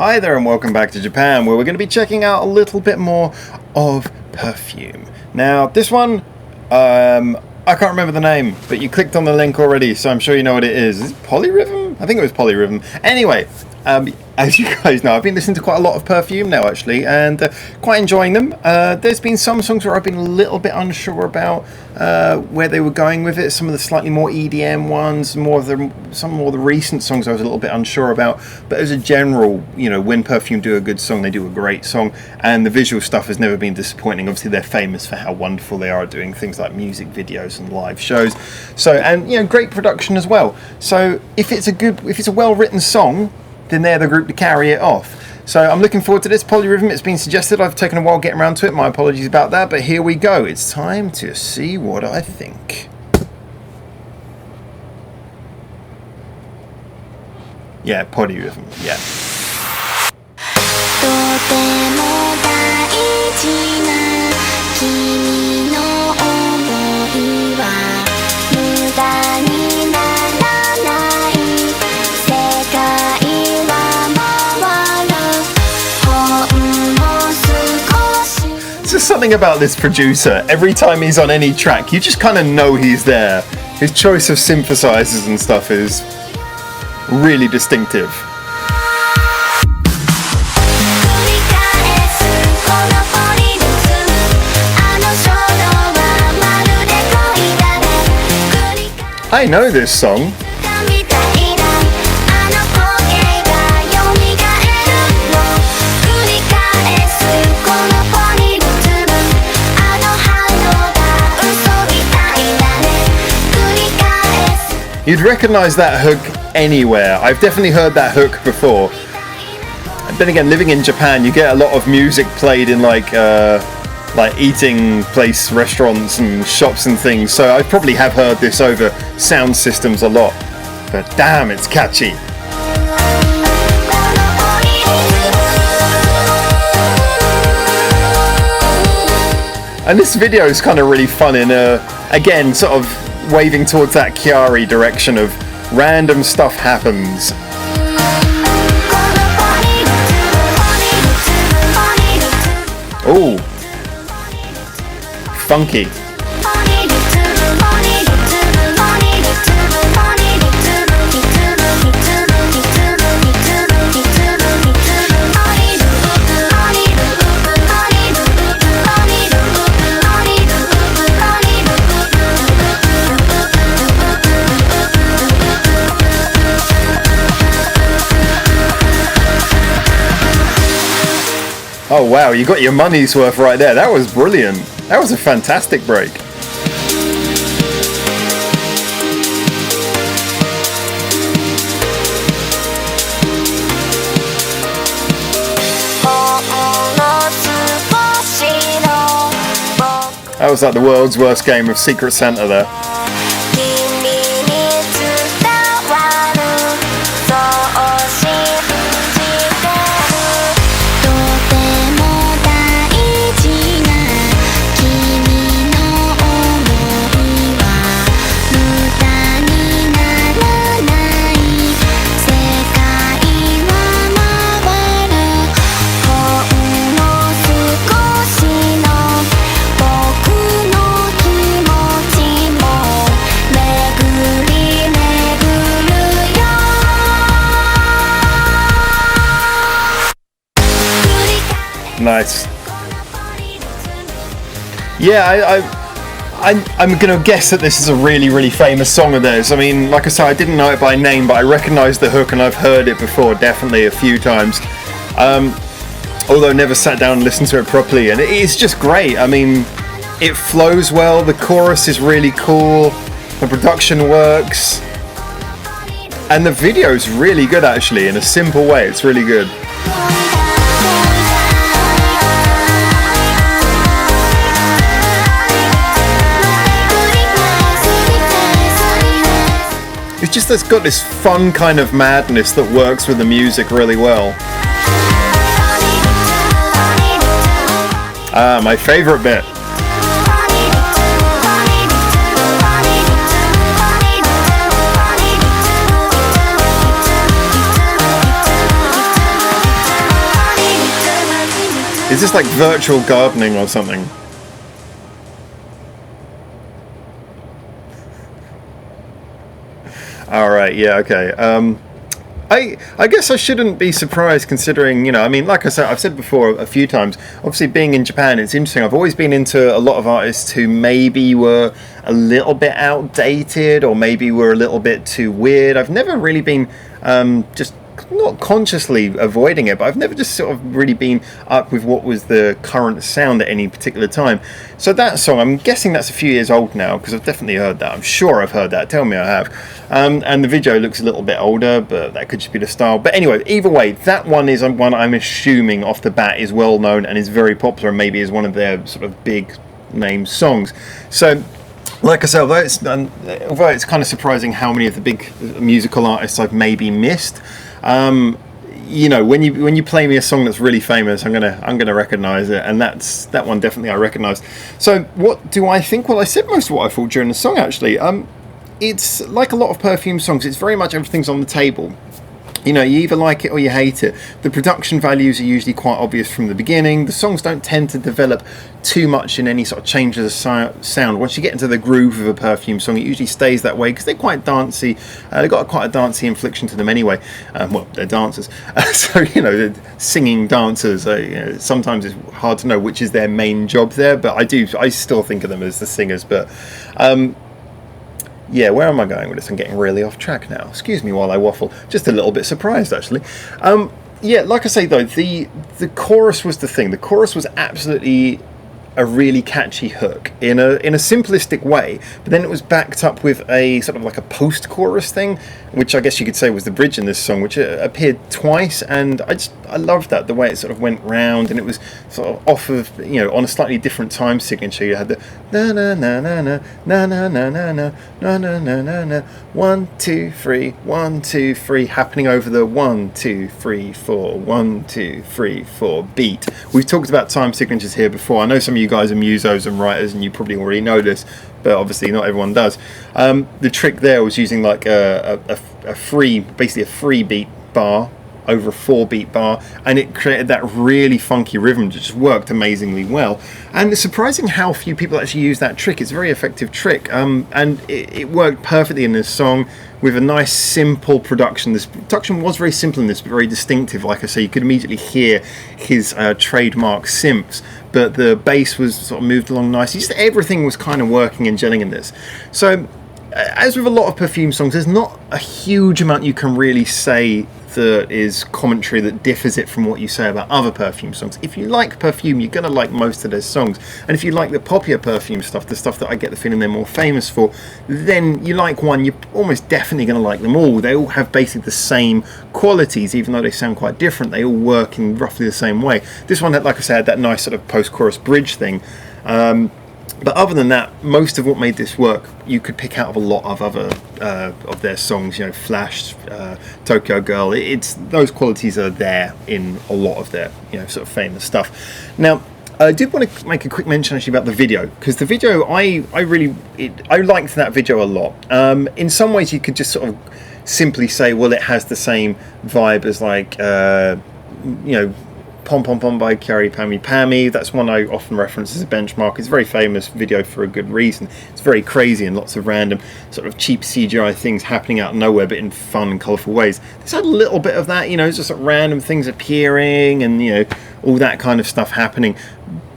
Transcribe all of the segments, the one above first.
Hi there and welcome back to Japan, where we're going to be checking out a little bit more of Perfume. Now, this one, I can't remember the name, but you clicked on the link already, so I'm sure you know what it is. Is it POLYRHYTHM? I think it was POLYRHYTHM. Anyway, as you guys know, I've been listening to quite a lot of Perfume now, actually, and quite enjoying them. There's been some songs where I've been a little bit unsure about where they were going with it. Some of the slightly more EDM ones, some more of the recent songs I was a little bit unsure about. But as a general, you know, when Perfume do a good song, they do a great song, and the visual stuff has never been disappointing. Obviously, they're famous for how wonderful they are at doing things like music videos and live shows. So, and you know, great production as well. So, if it's a well-written song, then they're the group to carry it off. So I'm looking forward to this. POLYRHYTHM, it's been suggested. I've taken a while getting around to it. My apologies about that, but here we go. It's time to see what I think. Yeah, POLYRHYTHM, yeah. There's something about this producer. Every time he's on any track, you just kind of know he's there. His choice of synthesizers and stuff is really distinctive. I know this song. You'd recognise that hook anywhere. I've definitely heard that hook before. And then again, living in Japan, you get a lot of music played in like eating place restaurants and shops and things. So I probably have heard this over sound systems a lot. But damn, it's catchy. And this video is kind of really fun in again, sort of waving towards that Chiari direction of random stuff happens. Ooh, funky. Oh wow, you got your money's worth right there. That was brilliant. That was a fantastic break. That was like the world's worst game of Secret Santa there. Nice. Yeah, I'm gonna guess that this is a really famous song of theirs. I mean, like I said, I didn't know it by name, but I recognise the hook and I've heard it before, definitely a few times. Although never sat down and listened to it properly, and it is just great. I mean, it flows well. The chorus is really cool. The production works, and the video is really good. Actually, in a simple way, it's really good. It's got this fun kind of madness that works with the music really well. My favourite bit. Is this like virtual gardening or something? Alright, yeah, okay. I guess I shouldn't be surprised considering, you know, I mean, like I said, I've said before a few times, obviously being in Japan, it's interesting. I've always been into a lot of artists who maybe were a little bit outdated or maybe were a little bit too weird. I've never really been just not consciously avoiding it, but I've never just sort of really been up with what was the current sound at any particular time. So that song, I'm guessing that's a few years old now, because I've definitely heard that. I'm sure I've heard that. Tell me I have. And the video looks a little bit older, but that could just be the style. But anyway, either way, that one is one I'm assuming off the bat is well known and is very popular and maybe is one of their sort of big name songs. So like I said, although it's kind of surprising how many of the big musical artists I've maybe missed, you know, when you play me a song that's really famous, I'm gonna recognise it, and that one definitely I recognised. So what do I think? Well, I said most of what I thought during the song actually. It's like a lot of Perfume songs. It's very much everything's on the table. You know, you either like it or you hate it. The production values are usually quite obvious from the beginning. The songs don't tend to develop too much in any sort of change of the sound. Once you get into the groove of a Perfume song, it usually stays that way because they're quite dancey. They've got quite a dancey inflection to them anyway. Well, they're dancers. So, you know, they're singing dancers. You know, sometimes it's hard to know which is their main job there, but I still think of them as the singers. But yeah, where am I going with this? I'm getting really off track now. Excuse me while I waffle. Just a little bit surprised, actually. Yeah, like I say, though, the chorus was the thing. The chorus was absolutely a really catchy hook in a simplistic way, but then it was backed up with a sort of like a post-chorus thing, which I guess you could say was the bridge in this song, which appeared twice, and I loved that, the way it sort of went round, and it was sort of off of, you know, on a slightly different time signature. You had the na na na na na na na na na na na na na na na 1 2 3 1 2 3 happening over the 1 2 3 4 1 2 3 4 beat. We've talked about time signatures here before. I know some of you guys are musos and writers, and you probably already know this, but obviously not everyone does. The trick there was using like basically a 3 beat bar over a 4 beat bar, and it created that really funky rhythm that just worked amazingly well. And it's surprising how few people actually use that trick. It's a very effective trick, and it worked perfectly in this song with a nice simple production. This production was very simple in this, but very distinctive. Like I say, you could immediately hear his trademark synths, but the bass was sort of moved along nicely. Just everything was kind of working and gelling in this. So as with a lot of Perfume songs, there's not a huge amount you can really say that is commentary that differs it from what you say about other Perfume songs. If you like Perfume, you're going to like most of their songs, and if you like the poppier Perfume stuff, the stuff that I get the feeling they're more famous for, then you like one, you're almost definitely going to like them all. They all have basically the same qualities, even though they sound quite different. They all work in roughly the same way. This one, like I said, had that nice sort of post-chorus bridge thing. But other than that, most of what made this work, you could pick out of a lot of other of their songs. You know, Flash, Tokyo Girl. It's those qualities are there in a lot of their, you know, sort of famous stuff. Now, I did want to make a quick mention actually about the video, because the video I liked that video a lot. In some ways, you could just sort of simply say, well, it has the same vibe as like you know, Pom Pom Pom by Kyary Pammy Pammy. That's one I often reference as a benchmark. It's a very famous video for a good reason. It's very crazy and lots of random sort of cheap CGI things happening out of nowhere, but in fun and colourful ways. This had a little bit of that, you know, just sort of random things appearing and, you know, all that kind of stuff happening.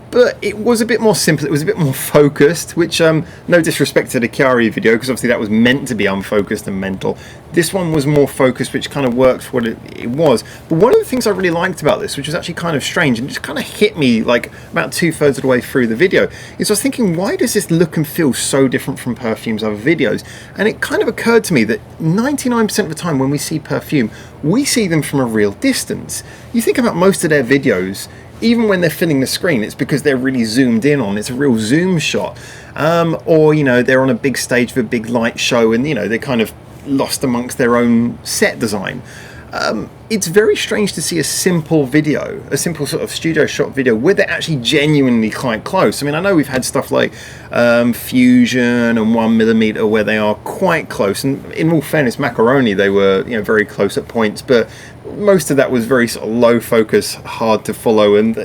But it was a bit more simple, it was a bit more focused, which, no disrespect to the Kyary video, because obviously that was meant to be unfocused and mental. This one was more focused, which kind of worked for what it was. But one of the things I really liked about this, which was actually kind of strange, and just kind of hit me like about 2/3 of the way through the video, is I was thinking, why does this look and feel so different from Perfume's other videos? And it kind of occurred to me that 99% of the time when we see Perfume, we see them from a real distance. You think about most of their videos, even when they're filling the screen, it's because they're really zoomed in on. It's a real zoom shot. Or, you know, they're on a big stage of a big light show and, you know, they're kind of lost amongst their own set design. It's very strange to see a simple video, a simple sort of studio shot video where they're actually genuinely quite close. I mean, I know we've had stuff like Fusion and 1mm where they are quite close, and in all fairness, Macaroni, they were, you know, very close at points, but most of that was very sort of low focus, hard to follow, and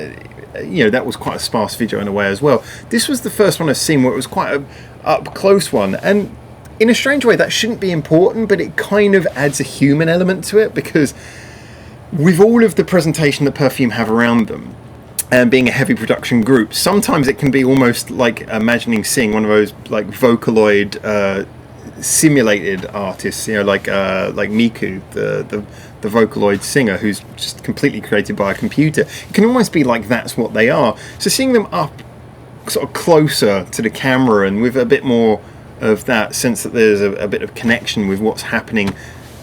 you know, that was quite a sparse video in a way as well. This was the first one I've seen where it was quite a up close one, and in a strange way that shouldn't be important, but it kind of adds a human element to it, because with all of the presentation that Perfume have around them, and being a heavy production group, sometimes it can be almost like imagining seeing one of those like Vocaloid simulated artists, you know, like Miku, the Vocaloid singer, who's just completely created by a computer. It can almost be like that's what they are. So seeing them up sort of closer to the camera and with a bit more of that sense that there's a bit of connection with what's happening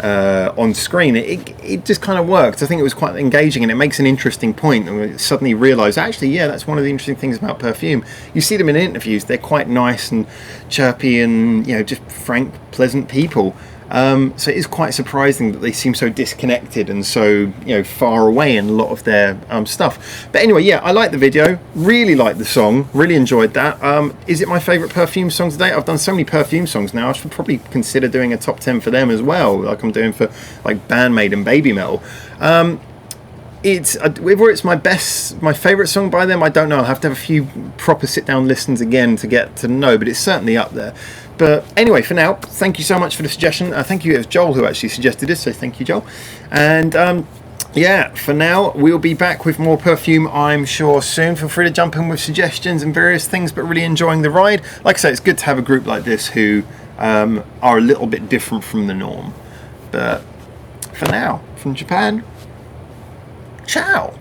on screen, it just kind of worked. I think it was quite engaging, and it makes an interesting point, and we suddenly realise actually, yeah, that's one of the interesting things about Perfume. You see them in interviews, they're quite nice and chirpy and, you know, just frank, pleasant people. So it is quite surprising that they seem so disconnected and so, you know, far away in a lot of their stuff. But anyway, yeah, I like the video, really like the song, really enjoyed that. Is it my favourite Perfume song today? I've done so many Perfume songs now, I should probably consider doing a top 10 for them as well, like I'm doing for like Bandmate and Baby Metal. Whether it's my favourite song by them, I don't know. I'll have to have a few proper sit-down listens again to get to know, but it's certainly up there. But anyway, for now, thank you so much for the suggestion. Thank you, it was Joel who actually suggested this, so thank you, Joel. And yeah, for now, we'll be back with more Perfume, I'm sure, soon. Feel free to jump in with suggestions and various things, but really enjoying the ride. Like I say, it's good to have a group like this who are a little bit different from the norm. But for now, from Japan, ciao!